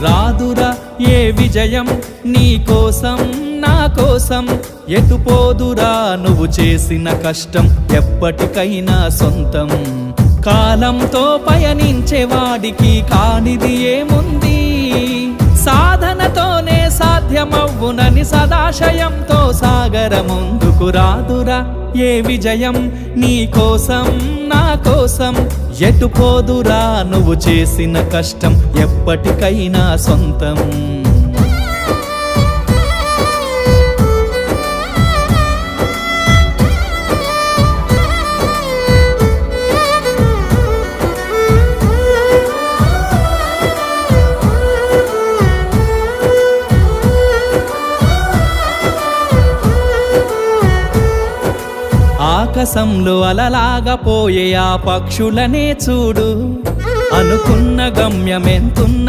రాదురా ఏ విజయం నీ కోసం నా కోసం, ఎటుపోదురా నువ్వు చేసిన కష్టం ఎప్పటికైనా సొంతం. కాలంతో పయనించేవాడికి కానిది ఏముంది, సాధనతోనే సాధ్యమవ్వునని సదాశయంతో సాగర ముందుకు. రాదురా ఏ విజయం నీ కోసం నా కోసం, ఎటుపోదురా నువ్వు చేసిన కష్టం ఎప్పటికైనా సొంతం. ఆకాశంలో అలలాగా పోయే ఆ పక్షులనే చూడు, అనుకున్న గమ్యమెంతున్న